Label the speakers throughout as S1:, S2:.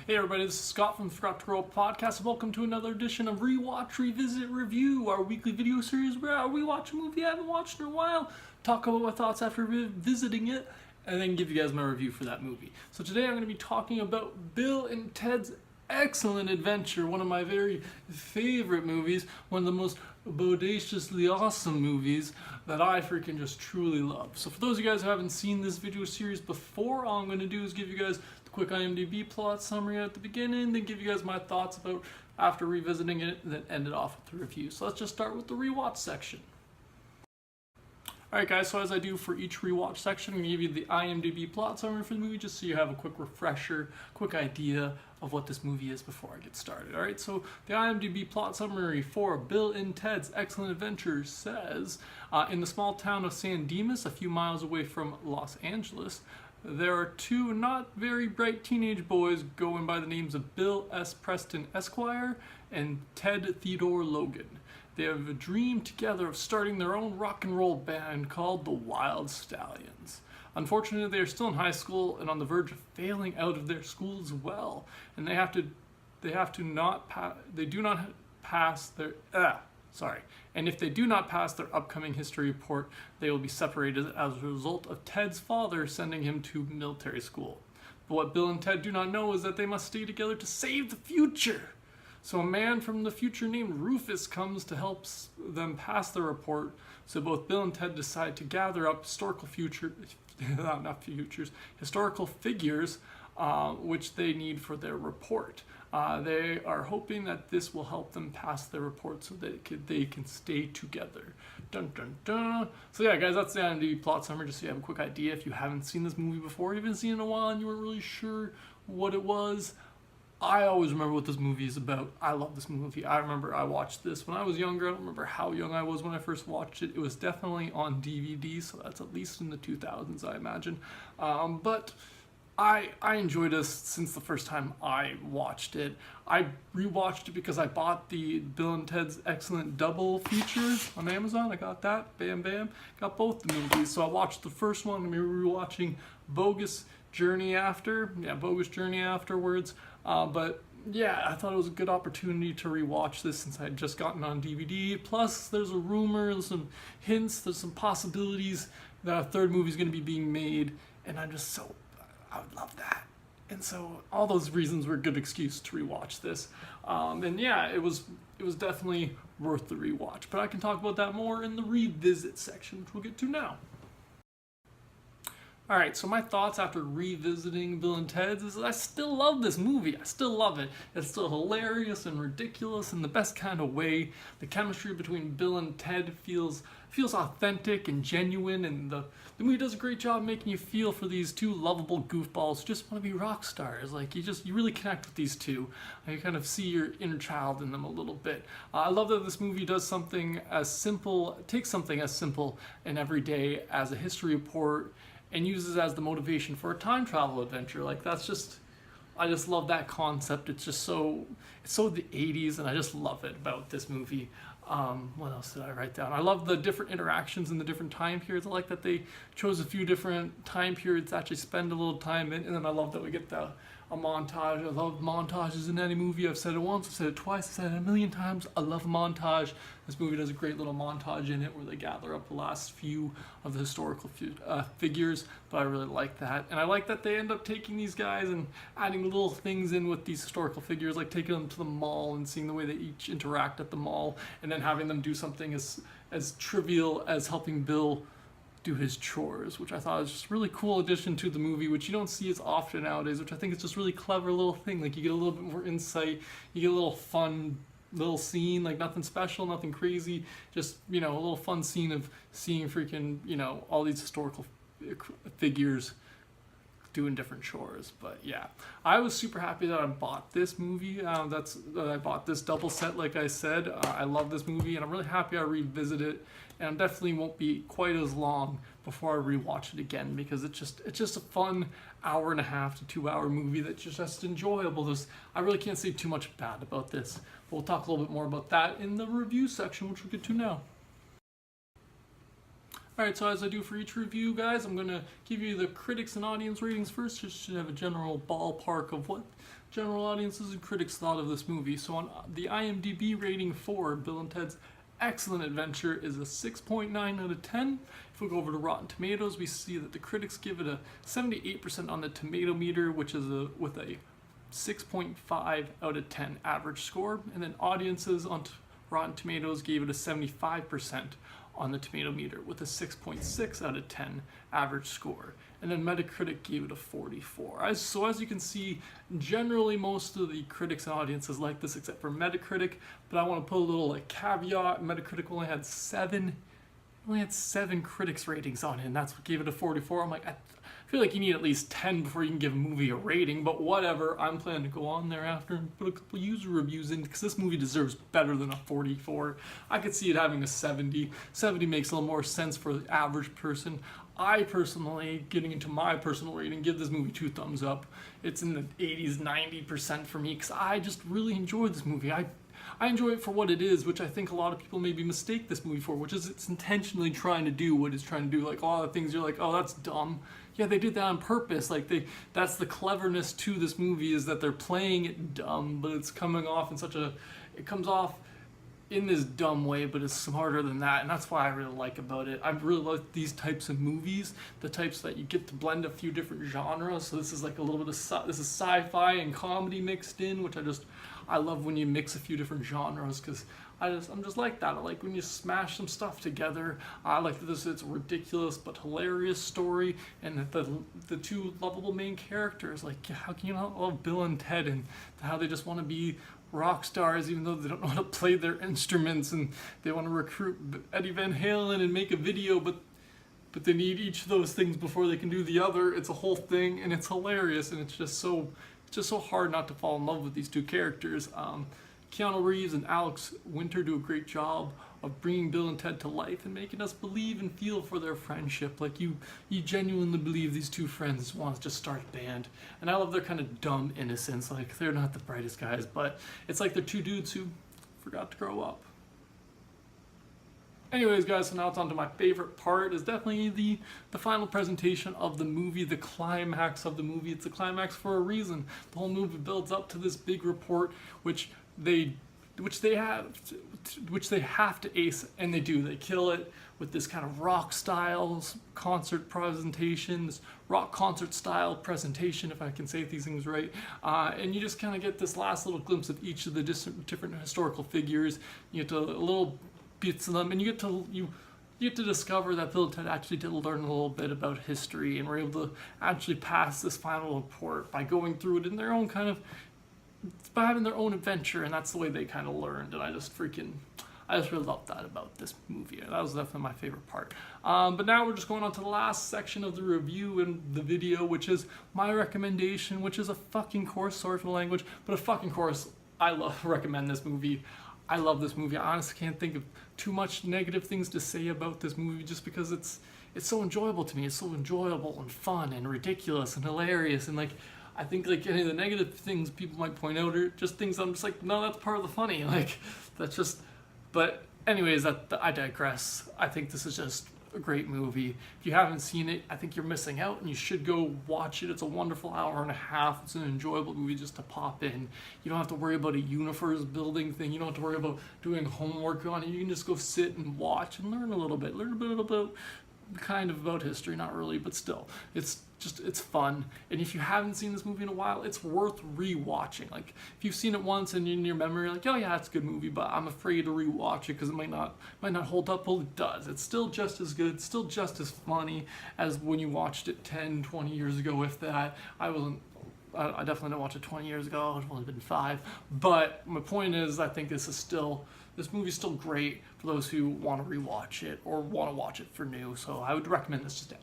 S1: Hey everybody, this is Scott from the Forgot to Grow Up podcast. Welcome to another edition of Rewatch Revisit Review, our weekly video series where we watch a movie I haven't watched in a while, talk about my thoughts after revisiting it, and then give you guys my review for that movie. So today I'm going to be talking about Bill and Ted's Excellent Adventure, one of my very favorite movies, one of the most bodaciously awesome movies that I freaking just truly love. So for those of you guys who haven't seen this video series before, all I'm going to do is give you guys the quick IMDb plot summary at the beginning, then give you guys my thoughts about after revisiting it, and then end it off with the review. So let's just start with the rewatch section. Alright guys, so as I do for each rewatch section, I'm going to give you the IMDb plot summary for the movie just so you have a quick refresher, quick idea of what this movie is before I get started. Alright, so the IMDb plot summary for Bill and Ted's Excellent Adventure says, in the small town of San Dimas, a few miles away from Los Angeles, there are two not very bright teenage boys going by the names of Bill S. Preston Esquire and Ted Theodore Logan. They have a dream together of starting their own rock and roll band called the Wild Stallions. Unfortunately, they are still in high school and on the verge of failing out of their school as well, and they do not pass their and if they do not pass their upcoming history report, they will be separated as a result of Ted's father sending him to military school. But what Bill and Ted do not know is that they must stay together to save the future. So a man from the future named Rufus comes to help them pass their report. So both Bill and Ted decide to gather up historical figures which they need for their report. They are hoping that this will help them pass their report so that they can stay together. Dun dun dun. So yeah, guys, that's the IMDb plot summary, just so you have a quick idea. If you haven't seen this movie before, you haven't seen it in a while, and you weren't really sure what it was, I always remember what this movie is about. I love this movie. I remember I watched this when I was younger. I don't remember how young I was when I first watched it. It was definitely on DVD, so that's at least in the 2000s, I imagine. But I enjoyed this since the first time I watched it. I rewatched it because I bought the Bill and Ted's Excellent Double feature on Amazon. I got that. Bam, bam. Got both the movies. So I watched the first one. I'm rewatching Bogus Journey After. Yeah, Bogus Journey Afterwards. But yeah, I thought it was a good opportunity to rewatch this since I had just gotten on DVD. Plus, there's a rumor, there's some hints, there's some possibilities that a third movie is going to be being made, and I would love that. And so all those reasons were a good excuse to rewatch this. And yeah, it was definitely worth the rewatch. But I can talk about that more in the revisit section, which we'll get to now. Alright, so my thoughts after revisiting Bill and Ted's is that I still love this movie. I still love it. It's still hilarious and ridiculous in the best kind of way. The chemistry between Bill and Ted feels authentic and genuine, and the movie does a great job making you feel for these two lovable goofballs who just want to be rock stars. Like, you really connect with these two. You kind of see your inner child in them a little bit. I love that this movie does takes something as simple and everyday as a history report and uses it as the motivation for a time travel adventure. Like, I just love that concept. It's so the 80s, and I just love it about this movie. What else did I write down? I love the different interactions in the different time periods. I like that they chose a few different time periods to actually spend a little time in, and then I love that we get a montage. I love montages in any movie. I've said it once, I've said it twice, I've said it a million times. I love a montage. This movie does a great little montage in it where they gather up the last few of the historical figures, but I really like that. And I like that they end up taking these guys and adding little things in with these historical figures, like taking them to the mall and seeing the way they each interact at the mall, and then having them do something as trivial as helping Bill do his chores, which I thought was just a really cool addition to the movie, which you don't see as often nowadays, which I think is just really clever little thing. Like, you get a little bit more insight, you get a little fun little scene, like nothing special, nothing crazy, just, a little fun scene of seeing freaking, all these historical figures doing different chores. But yeah, I was super happy that I bought this movie. I bought this double set, like I said. I love this movie, and I'm really happy I revisited it. And definitely won't be quite as long before I rewatch it again, because it's just a fun 1.5 to 2 hour movie that's just enjoyable. I really can't say too much bad about this, but we'll talk a little bit more about that in the review section, which we'll get to now. Alright, so as I do for each review, guys, I'm going to give you the critics and audience ratings first, just to have a general ballpark of what general audiences and critics thought of this movie. So on the IMDb rating for Bill and Ted's Excellent Adventure is a 6.9 out of 10. If we go over to Rotten Tomatoes, we see that the critics give it a 78% on the tomato meter, which is with a 6.5 out of 10 average score. And then audiences on Rotten Tomatoes gave it a 75% on the tomato meter with a 6.6 out of 10 average score. And then Metacritic gave it a 44. So as you can see, generally most of the critics and audiences like this except for Metacritic, but I want to put a little caveat. Metacritic only had seven critics ratings on it, and that's what gave it a 44. I'm like, I feel like you need at least 10 before you can give a movie a rating, but whatever. I'm planning to go on there after and put a couple user reviews in, because this movie deserves better than a 44. I could see it having a 70. 70 makes a little more sense for the average person. I personally, getting into my personal rating, give this movie 2 thumbs up. It's in the 80s, 90% for me, because I just really enjoy this movie. I enjoy it for what it is, which I think a lot of people maybe mistake this movie for, which is it's intentionally trying to do what it's trying to do. Like, a lot of things you're like, oh, that's dumb. Yeah, they did that on purpose. Like, that's the cleverness to this movie, is that they're playing it dumb, but it's coming off in it comes off in this dumb way, but it's smarter than that, and that's why I really like about it. I really like these types of movies, the types that you get to blend a few different genres. So this is like a little bit of this is sci-fi and comedy mixed in, which I love when you mix a few different genres, because I'm just like that. I like when you smash some stuff together. I like that it's a ridiculous but hilarious story, and that the two lovable main characters, like, how can you not love Bill and Ted, and how they just want to be rock stars even though they don't know how to play their instruments, and they want to recruit Eddie Van Halen and make a video, but they need each of those things before they can do the other. It's a whole thing, and it's hilarious, and it's just so hard not to fall in love with these two characters. Keanu Reeves and Alex Winter do a great job of bringing Bill and Ted to life and making us believe and feel for their friendship. Like, you genuinely believe these two friends want to just start a band. And I love their kind of dumb innocence. Like, they're not the brightest guys, but it's like they're two dudes who forgot to grow up. Anyways, guys, so now it's on to my favorite part. Is definitely the final presentation of the movie, the climax of the movie. It's a climax for a reason. The whole movie builds up to this big report, which they have to ace, and they do. They kill it with this kind of rock style concert presentation, this rock concert style presentation, if I can say these things right. And you just kind of get this last little glimpse of each of the different historical figures. You get to little bits of them, and you get to discover that Bill and Ted actually did learn a little bit about history, and were able to actually pass this final report by going through it in their own kind of, by having their own adventure, and that's the way they kind of learned. And I just really love that about this movie. That was definitely my favorite part. But now we're just going on to the last section of the review and the video, which is my recommendation, which is a fucking course, sorry for the language, but a fucking course. Recommend this movie. I love this movie. I honestly can't think of too much negative things to say about this movie, just because it's so enjoyable to me. It's so enjoyable and fun and ridiculous and hilarious, and I think any of the negative things people might point out are just things I'm just like, no, that's part of the funny. That's just, but anyways, I digress. I think this is just a great movie. If you haven't seen it, I think you're missing out, and you should go watch it. It's a wonderful hour and a half. It's an enjoyable movie just to pop in. You don't have to worry about a universe building thing. You don't have to worry about doing homework on it. You can just go sit and watch and learn a little bit about kind of about history, not really, but still, it's fun. And if you haven't seen this movie in a while, it's worth rewatching. If you've seen it once and in your memory, oh yeah, it's a good movie, but I'm afraid to rewatch it because it might not hold up. Well, it does. It's still just as good, still just as funny as when you watched it 10, 20 years ago, if that. I definitely didn't watch it 20 years ago. It's only been 5. But my point is, I think this movie's still great for those who want to rewatch it or want to watch it for new. So I would recommend this just to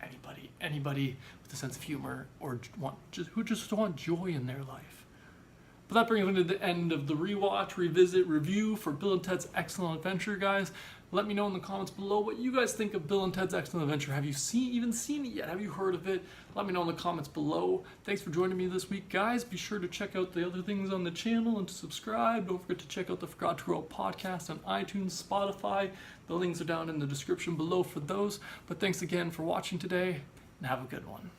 S1: anybody with a sense of humor, or who just want joy in their life. But that brings me to the end of the Rewatch, Revisit, Review for Bill and Ted's Excellent Adventure, guys. Let me know in the comments below what you guys think of Bill and Ted's Excellent Adventure. Have you even seen it yet? Have you heard of it? Let me know in the comments below. Thanks for joining me this week, guys. Be sure to check out the other things on the channel and to subscribe. Don't forget to check out the Forgot to Grow podcast on iTunes, Spotify. The links are down in the description below for those. But thanks again for watching today, and have a good one.